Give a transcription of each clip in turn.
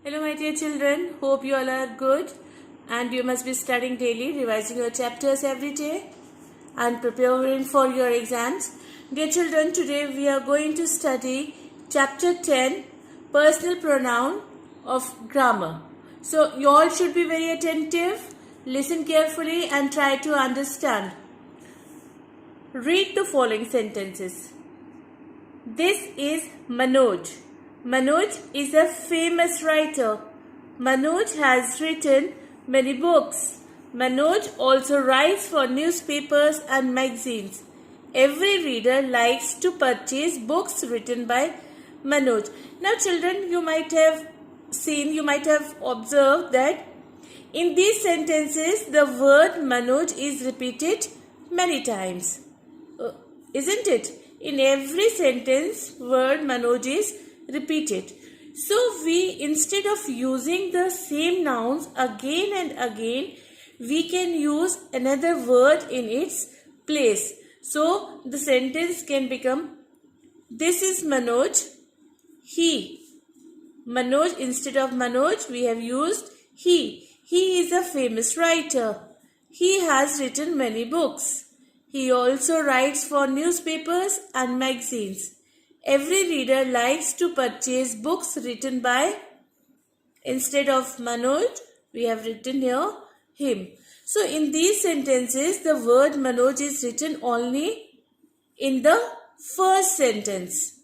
Hello my dear children, hope you all are good and you must be studying daily, revising your chapters every day and preparing for your exams. Dear children, today we are going to study chapter 10, personal pronoun of grammar. So you all should be very attentive, listen carefully and try to understand. Read the following sentences. This is Manoj. Manoj is a famous writer. Manoj has written many books. Manoj also writes for newspapers and magazines. Every reader likes to purchase books written by Manoj. Now children, you might have observed that in these sentences the word Manoj is repeated many times. Isn't it? In every sentence, word Manoj is repeated. So we, instead of using the same nouns again and again, we can use another word in its place. So the sentence can become, this is Manoj, he. Manoj, instead of Manoj, we have used he. He is a famous writer. He has written many books. He also writes for newspapers and magazines. Every reader likes to purchase books written by, instead of Manoj, we have written here him. So in these sentences, the word Manoj is written only in the first sentence.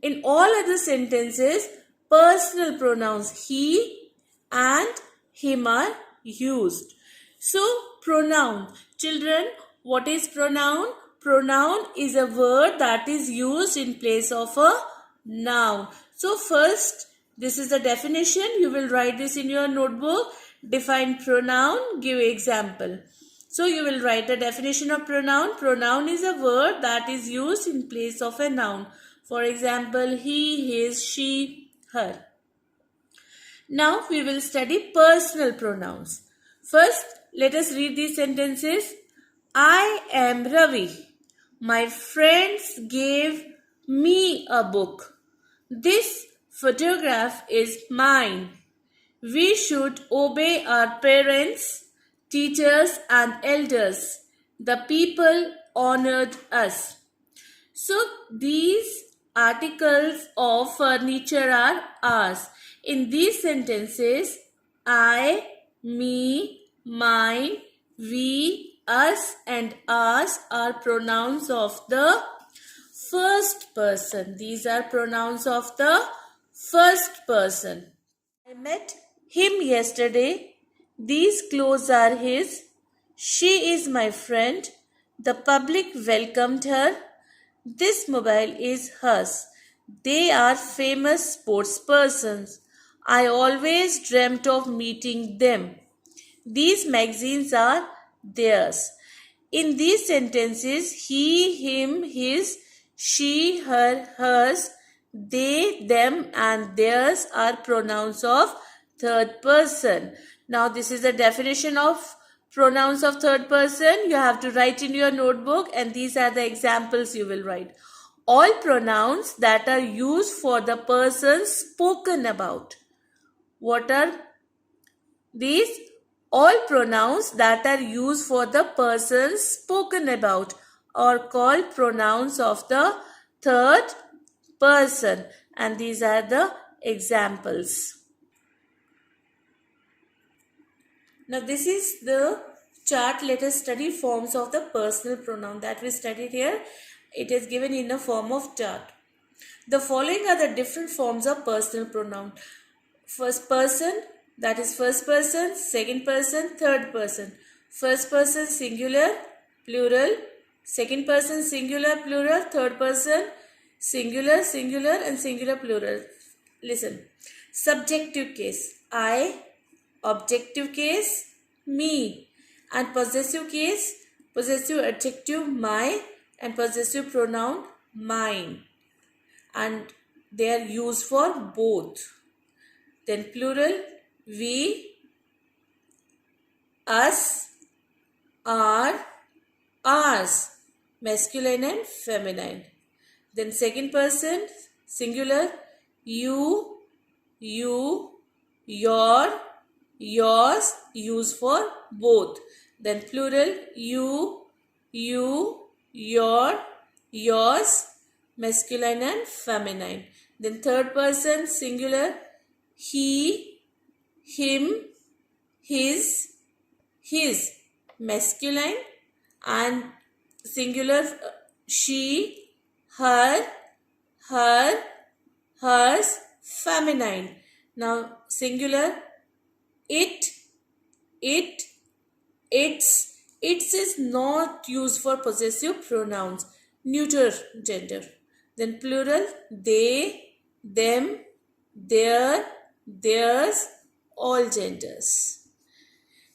In all other sentences, personal pronouns he and him are used. So pronoun. Children, what is pronoun? Pronoun is a word that is used in place of a noun. So first, this is the definition. You will write this in your notebook. Define pronoun, give example. So you will write the definition of pronoun. Pronoun is a word that is used in place of a noun. For example, he, his, she, her. Now we will study personal pronouns. First, let us read these sentences. I am Ravi. My friends gave me a book. This photograph is mine. We should obey our parents, teachers and elders. The people honored us. So these articles of furniture are ours. In these sentences, I, me, mine, we, us and ours are pronouns of the first person. These are pronouns of the first person. I met him yesterday. These clothes are his. She is my friend. The public welcomed her. This mobile is hers. They are famous sports persons. I always dreamt of meeting them. These magazines are theirs. In these sentences, he, him, his, she, her, hers, they, them and theirs are pronouns of third person. Now this is the definition of pronouns of third person. You have to write in your notebook and these are the examples you will write. All pronouns that are used for the person spoken about. What are these? All pronouns that are used for the person spoken about are called pronouns of the third person. And these are the examples. Now this is the chart. Let us study forms of the personal pronoun that we studied here. It is given in a form of chart. The following are the different forms of personal pronoun. First person, that is first person, second person, third person. First person singular, plural. Second person singular, plural. Third person singular, singular and singular, plural. Listen. Subjective case, I. Objective case, me. And possessive case, possessive adjective, my. And possessive pronoun, mine. And they are used for both. Then plural, we, us, our, ours, masculine and feminine. Then second person, singular, you, your, yours, use for both. Then plural, you, your, yours, masculine and feminine. Then third person, singular, he, him, his, masculine, and singular, she, her, hers, feminine. Now singular, it, its. Its is not used for possessive pronouns, neuter gender. Then plural, they, them, their, theirs, all genders.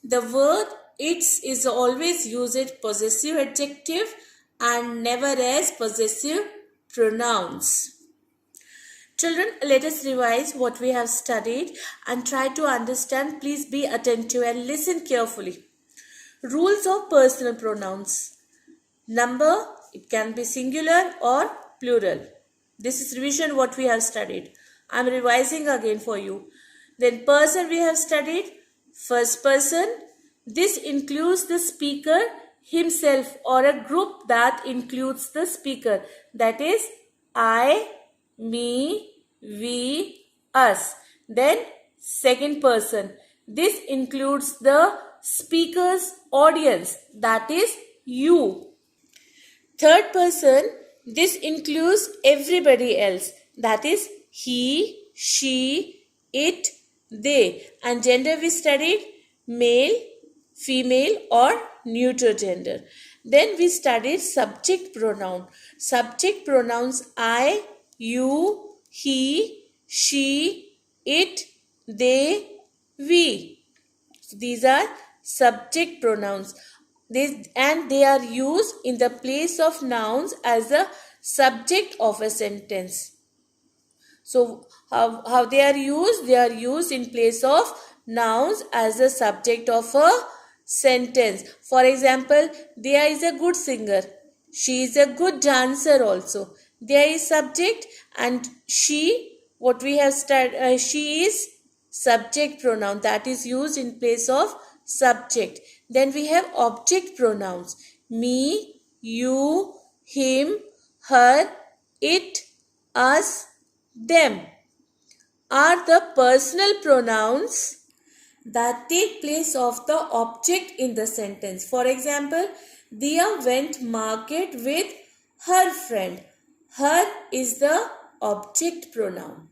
The word its is always used as possessive adjective and never as possessive pronouns. Children, let us revise what we have studied and try to understand. Please be attentive and listen carefully. Rules of personal pronouns. Number, it can be singular or plural. This is revision what we have studied. I am revising again for you. Then person we have studied. First person. This includes the speaker himself or a group that includes the speaker. That is I, me, we, us. Then second person. This includes the speaker's audience. That is you. Third person. This includes everybody else. That is he, she, it, they. And gender we studied male, female or neuter gender. Then we studied subject pronoun. Subject pronouns I, you, he, she, it, they, we. So these are subject pronouns. They are used in the place of nouns as a subject of a sentence. So how they are used? They are used in place of nouns as a subject of a sentence. For example, there is a good singer. She is a good dancer also. There is subject and she, what we have studied, she is subject pronoun that is used in place of subject. Then we have object pronouns. Me, you, him, her, it, us, them are the personal pronouns that take place of the object in the sentence. For example, Dia went market with her friend. Her is the object pronoun.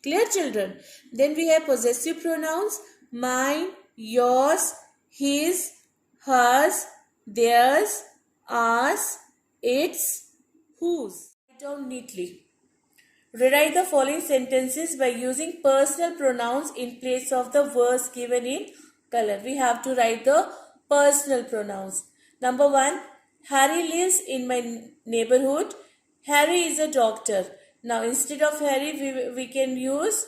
Clear, children? Then we have possessive pronouns. Mine, yours, his, hers, theirs, ours, its, whose. Write down neatly. Rewrite the following sentences by using personal pronouns in place of the words given in color. We have to write the personal pronouns. Number 1. Harry lives in my neighborhood. Harry is a doctor. Now instead of Harry, we can use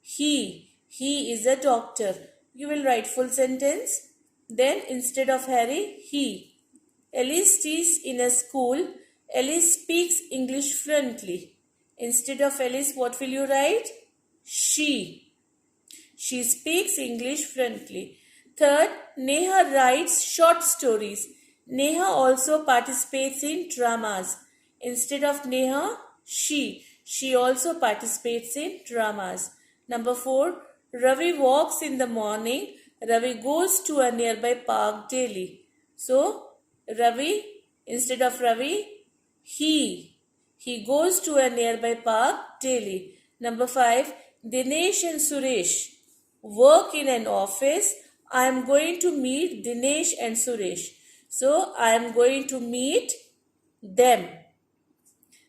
he. He is a doctor. You will write full sentence. Then instead of Harry, he. Alice teaches in a school. Alice speaks English fluently. Instead of Alice, what will you write? She. She speaks English fluently. Third, Neha writes short stories. Neha also participates in dramas. Instead of Neha, she. She also participates in dramas. Number 4, Ravi walks in the morning. Ravi goes to a nearby park daily. So, Ravi, instead of Ravi, he. He goes to a nearby park daily. Number 5, Dinesh and Suresh work in an office. I am going to meet Dinesh and Suresh. So, I am going to meet them.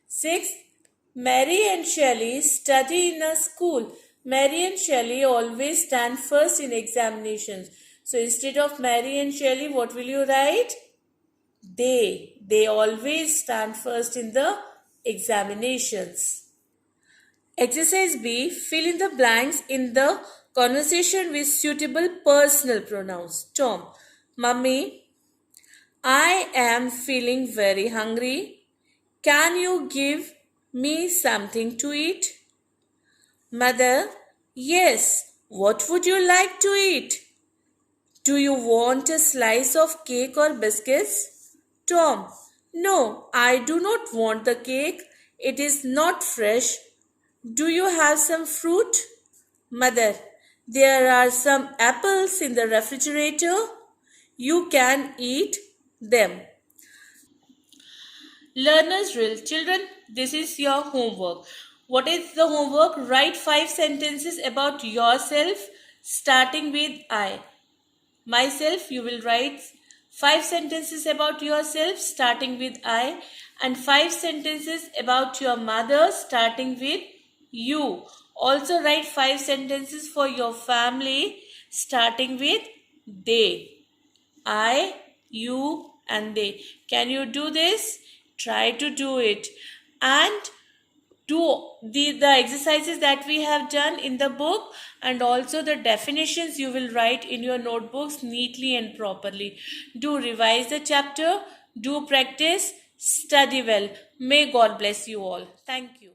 6, Mary and Shelley study in a school. Mary and Shelley always stand first in examinations. So, instead of Mary and Shelley, what will you write? They. They always stand first in the examinations. Exercise B. Fill in the blanks in the conversation with suitable personal pronouns. Tom. Mummy, I am feeling very hungry. Can you give me something to eat? Mother, yes. What would you like to eat? Do you want a slice of cake or biscuits? Tom, no, I do not want the cake. It is not fresh. Do you have some fruit? Mother, there are some apples in the refrigerator. You can eat them. Learner's drill. Children, this is your homework. What is the homework? Write 5 sentences about yourself starting with I. Myself, you will write 5 sentences about yourself starting with I, and 5 sentences about your mother starting with you. Also write 5 sentences for your family starting with they. I, you, and they. Can you do this? Try to do it. And do the exercises that we have done in the book, and also the definitions you will write in your notebooks neatly and properly. Do revise the chapter. Do practice. Study well. May God bless you all. Thank you.